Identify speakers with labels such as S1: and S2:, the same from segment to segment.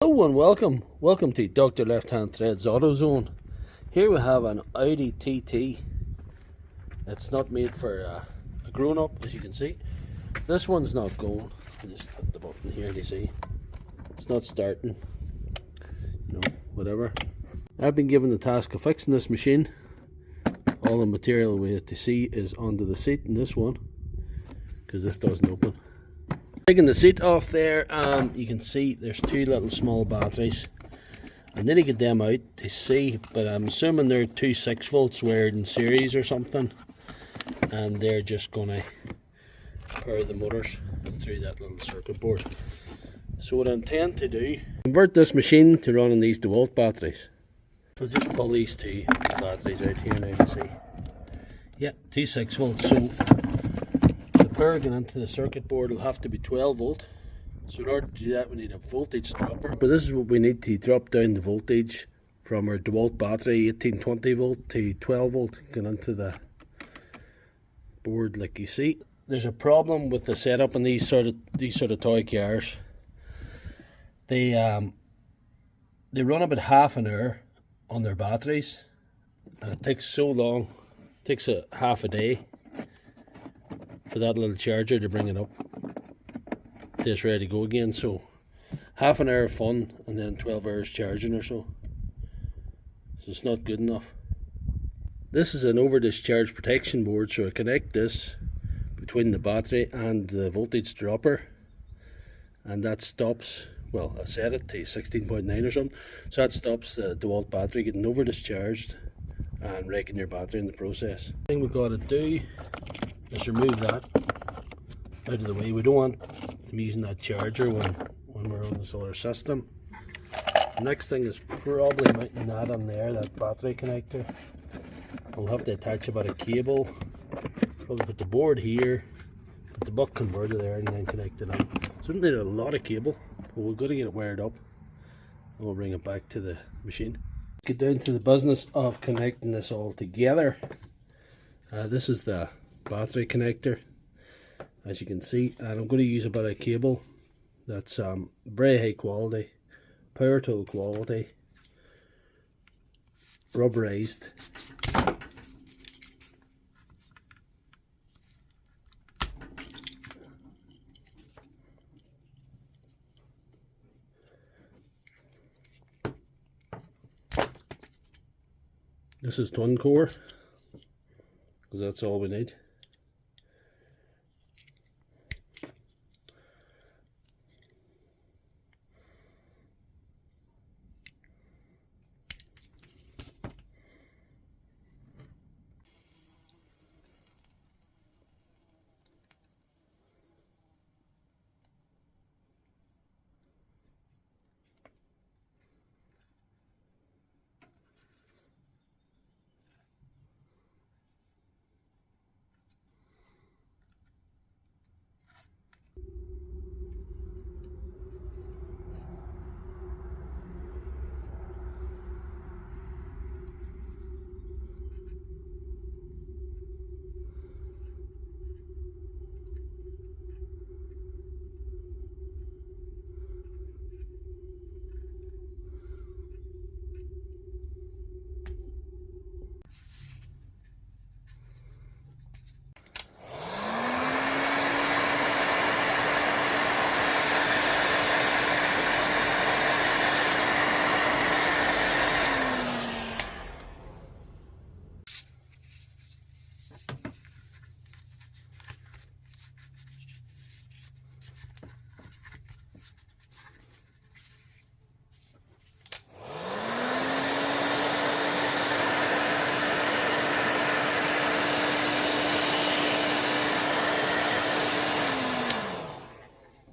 S1: Hello and welcome to Doctor Lefthandthread's AutoZone. Here we have an Audi TT. It's not made for a grown-up, as you can see. This one's not going. I just hit the button here, you see. It's not starting. Whatever. I've been given the task of fixing this machine. All the material we have to see is under the seat in this one, because this doesn't open. Taking the seat off there, you can see there's two little small batteries. I need to get them out to see, but I'm assuming they're two 6 volts wired in series or something, and they're just gonna power the motors through that little circuit board. So what I intend to do, convert this machine to run on these Dewalt batteries. So just pull these two batteries out here now to see. Yeah, two 6 volts. So power going into the circuit board will have to be 12 volt. So in order to do that, we need a voltage dropper. But this is what we need to drop down the voltage from our Dewalt battery, 1820 volt to 12 volt, going into the board like you see. There's a problem with the setup on these sort of toy cars. They run about half an hour on their batteries, and it takes so long. It takes a half a day for that little charger to bring it up till it's ready to go again. So half an hour of fun and then 12 hours charging or so. So it's not good enough. This is an over-discharge protection board, so I connect this between the battery and the voltage dropper, and that stops, well, I set it to 16.9 or something, so that stops the DeWalt battery getting over-discharged and wrecking your battery in the process. The thing we've got to do is remove that out of the way. We don't want them using that charger when we're on the solar system. The next thing is probably mounting that on there, that battery connector. We'll have to attach about a cable. Probably put the board here, put the buck converter there, and then connect it up. So we don't need a lot of cable, but we've got to get it wired up, and we'll bring it back to the machine. Get down to the business of connecting this all together. This is the battery connector, as you can see, and I'm going to use about a cable that's very high quality, power tool quality, rubberized. This is twin core, because that's all we need.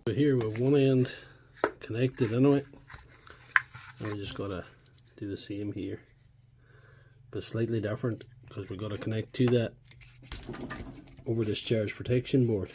S1: So here we have one end connected anyway, and we just gotta do the same here, but slightly different, because we've got to connect to that over discharge protection board.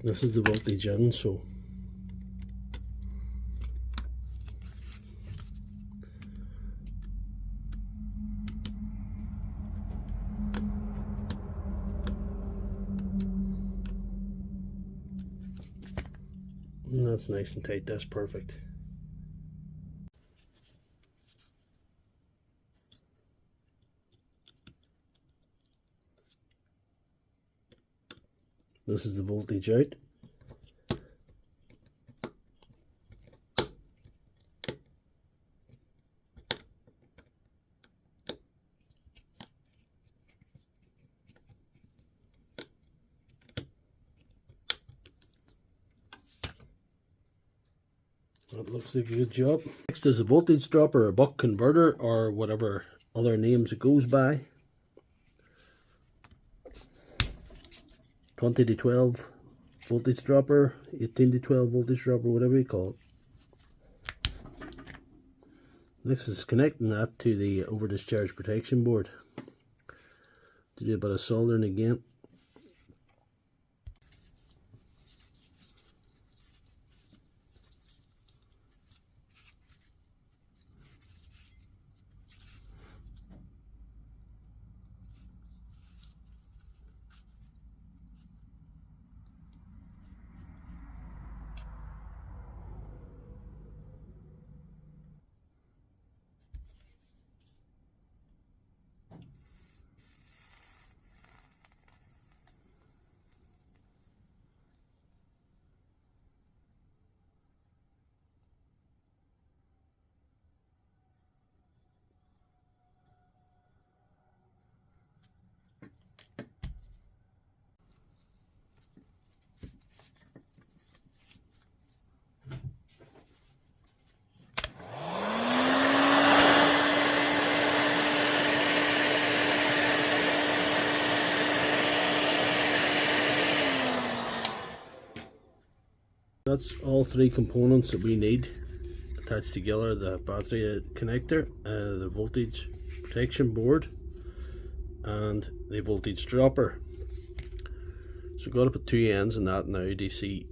S1: This is the voltage in, so and that's nice and tight. That's perfect. This is the voltage out. That looks like a good job. Next is a voltage dropper, a buck converter, or whatever other names it goes by. 20 to 12 voltage dropper, 18 to 12 voltage dropper, whatever you call it. Next is connecting that to the over-discharge protection board. To do a bit of soldering again. That's all three components that we need attached together: the battery connector, the voltage protection board, and the voltage dropper. So got to put two ends in that now to see.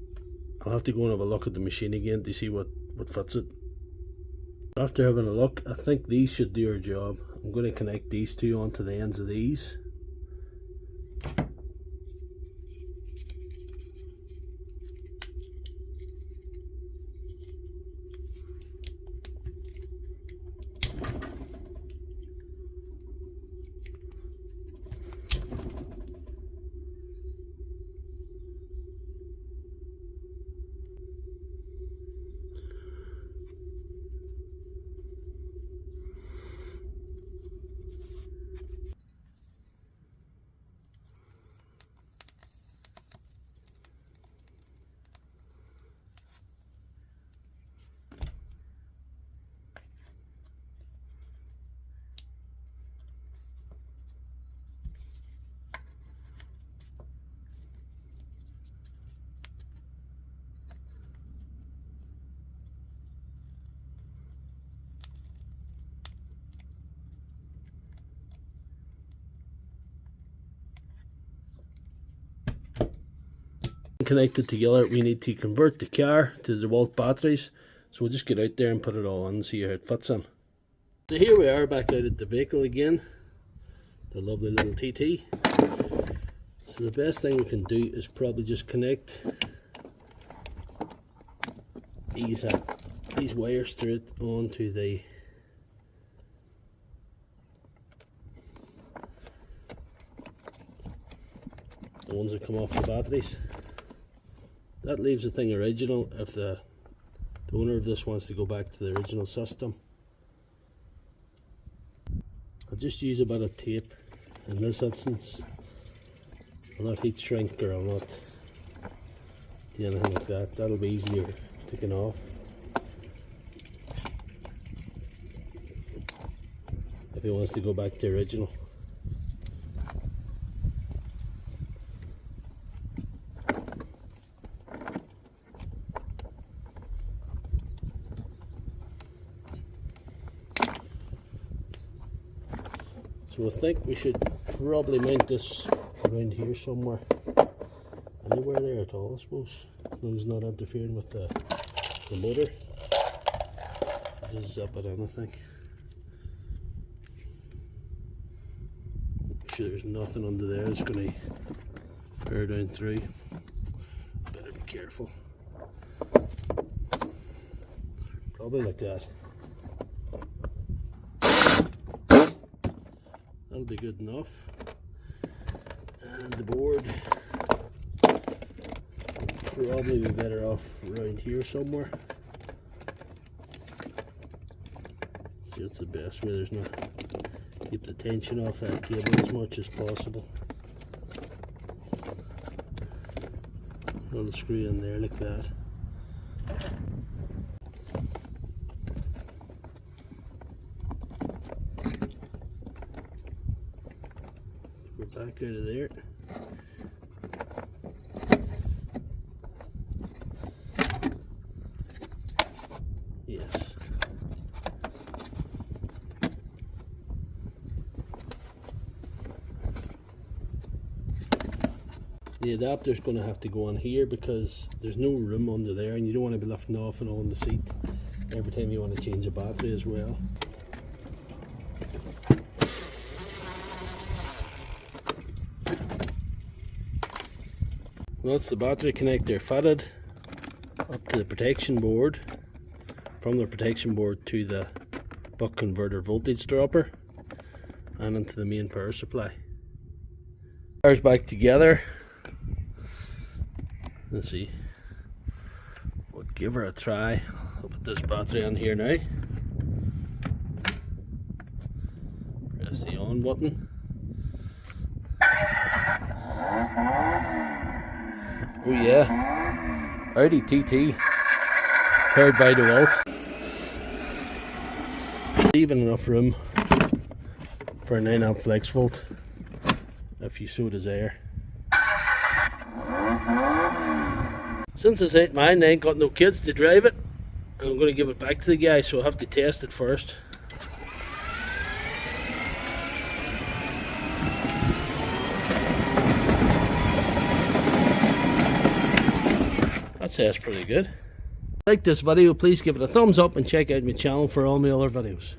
S1: I'll have to go and have a look at the machine again to see what fits it. After having a look, I think these should do our job. I'm going to connect these two onto the ends of these. Connected together, we need to convert the car to the Dewalt batteries, so we'll just get out there and put it all on and see how it fits in. So here we are back out at the vehicle again, the lovely little TT. So the best thing we can do is probably just connect these wires through it onto the ones that come off the batteries. That leaves the thing original if the owner of this wants to go back to the original system. I'll just use a bit of tape in this instance. I'll not heat shrink, or I'll not do anything like that. That'll be easier taken off. If he wants to go back to original. So I think we should probably mount this around here somewhere. anywhere there at all, I suppose, as long as it's not interfering with the motor. Just zip it in, I think. Make sure there's nothing under there that's going to air down through. Better be careful. Probably like that. That'll be good enough. And the board will probably be better off around here somewhere. See, it's the best way. There's no, keep the tension off that cable as much as possible. Unscrew in there like that. We're back out of there. Yes. The adapter's going to have to go on here because there's no room under there, and you don't want to be lifting off and on the seat every time you want to change a battery as well. Well, that's the battery connector fitted up to the protection board, from the protection board to the buck converter voltage dropper, and into the main power supply. Wires back together. Let's see. We'll give her a try. I'll put this battery on here now. Press the on button. Oh yeah, Audi TT, powered by Dewalt. Even enough room for a 9-amp Flexvolt, if you so desire. Since it's ain't mine, I ain't got no kids to drive it, and I'm going to give it back to the guy, so I'll have to test it first. That says pretty good. If you like this video, please give it a thumbs up and check out my channel for all my other videos.